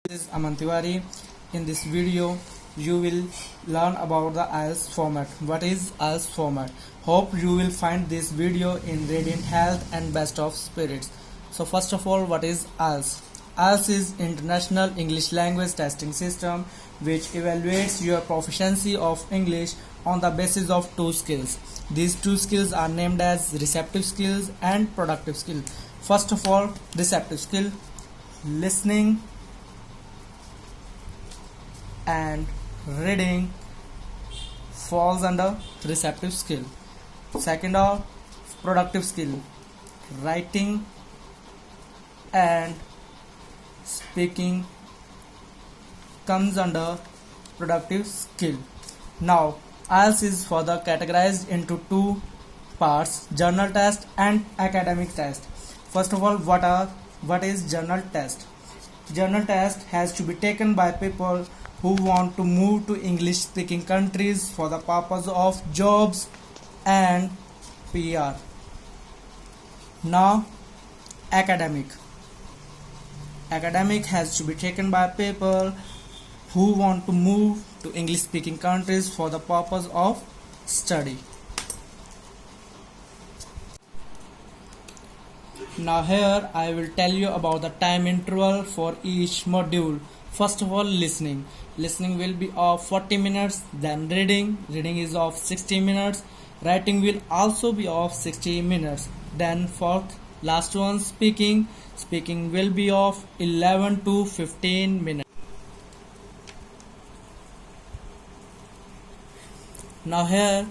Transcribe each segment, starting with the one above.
This is Aman Tiwari. In this video, you will learn about the IELTS format. What is IELTS format? Hope you will find this video in radiant health and best of spirits. So first of all, what is IELTS? IELTS is International English Language Testing System which evaluates your proficiency of English on the basis of two skills. These two skills are named as receptive skills and productive skill. First of all, receptive skill, listening and reading falls under receptive skill. Second of productive skill, writing and speaking comes under productive skill. Now IELTS is further categorized into two parts: journal test and academic test. First of all, what is journal test? Journal test has to be taken by people who want to move to English speaking countries for the purpose of jobs and PR. Now academic has to be taken by people who want to move to English speaking countries for the purpose of study. Now here I will tell you about the time interval for each module. First of all, listening will be of 40 minutes. Then reading is of 60 minutes. Writing will also be of 60 minutes. Then fourth, last one, speaking will be of 11 to 15 minutes. Now here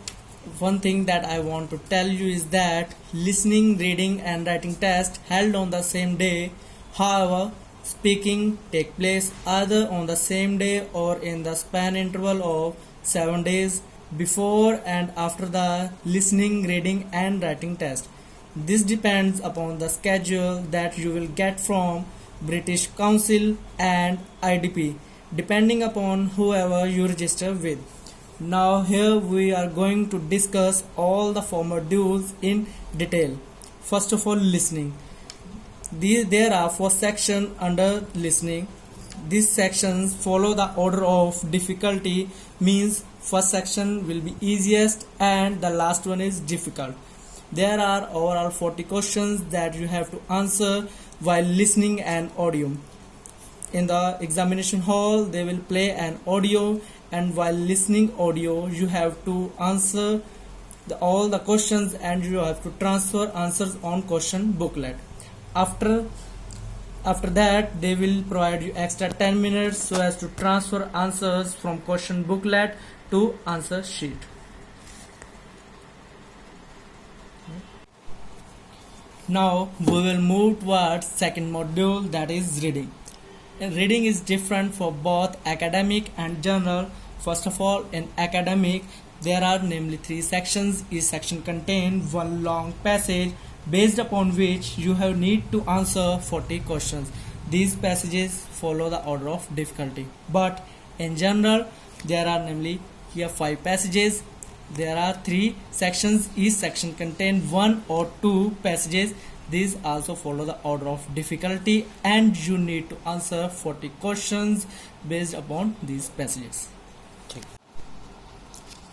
one thing that I want to tell you is that listening, reading and writing test held on the same day. However, speaking take place either on the same day or in the span interval of 7 days before and after the listening, reading and writing test. This depends upon the schedule that you will get from British Council and IDP, depending upon whoever you register with. Now here we are going to discuss all the four modules in detail. First of all, listening. There are 4 sections under listening. These sections follow the order of difficulty, means first section will be easiest and the last one is difficult. There are overall 40 questions that you have to answer while listening an audio. In the examination hall they will play an audio, and while listening audio you have to answer all the questions and you have to transfer answers on question booklet. After that they will provide you extra 10 minutes so as to transfer answers from question booklet to answer sheet. Now we will move towards second module, that is reading. Reading is different for both academic and general. First of all, in academic there are namely 3 sections. Each section contains one long passage based upon which you have need to answer 40 questions. These passages follow the order of difficulty. But in general there are namely here 5 passages. There are 3 sections. Each section contains 1 or 2 passages. These also follow the order of difficulty and you need to answer 40 questions based upon these passages.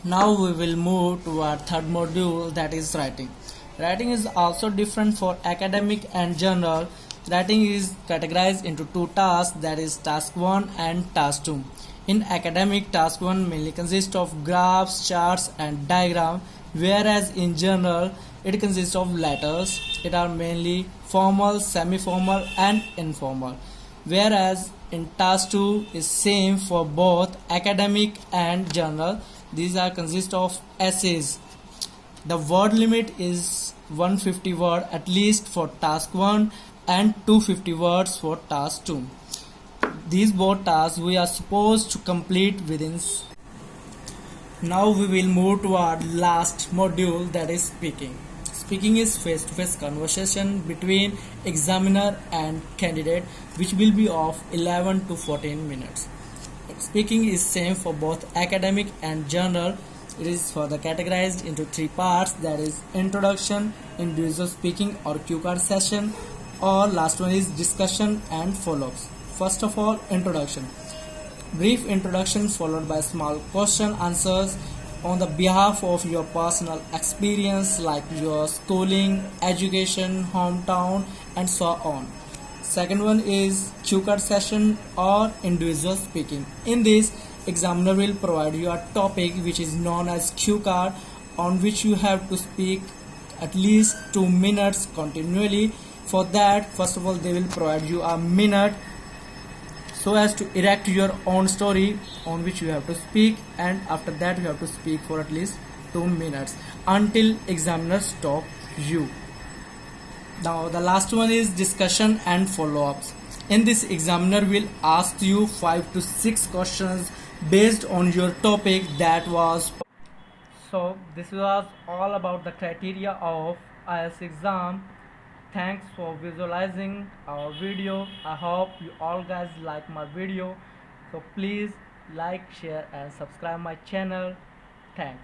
Now we will move to our third module, that is writing. Writing is also different for academic and general. Writing is categorized into 2 tasks, that is task 1 and task 2. In academic, task 1 mainly consists of graphs, charts and diagram, whereas in general it consists of letters. It are mainly formal, semi-formal and informal. Whereas in task 2 is same for both academic and general. These are consist of essays. The word limit is 150 word at least for task 1 and 250 words for task 2. These both tasks we are supposed to complete within. Now we will move to our last module, that is speaking. Speaking is face-to-face conversation between examiner and candidate, which will be of 11 to 14 minutes. Speaking is same for both academic and general. It is further categorized into 3 parts, that is introduction, individual speaking or cue card session, or last one is discussion and follow-ups. First of all, introduction. Brief introduction followed by small question answers on the behalf of your personal experience like your schooling, education, hometown, and so on. Second one is cue card session or individual speaking. In this, examiner will provide you a topic which is known as cue card, on which you have to speak at least 2 minutes continually. For that, first of all, they will provide you a minute so as to erect your own story on which you have to speak, and after that you have to speak for at least 2 minutes until examiner stop you. Now the last one is discussion and follow-ups. In this, examiner will ask you 5 to 6 questions based on your topic that was. So this was all about the criteria of IELTS exam. Thanks for visualizing our video. I hope you all guys like my video. So please like, share and subscribe my channel. Thanks.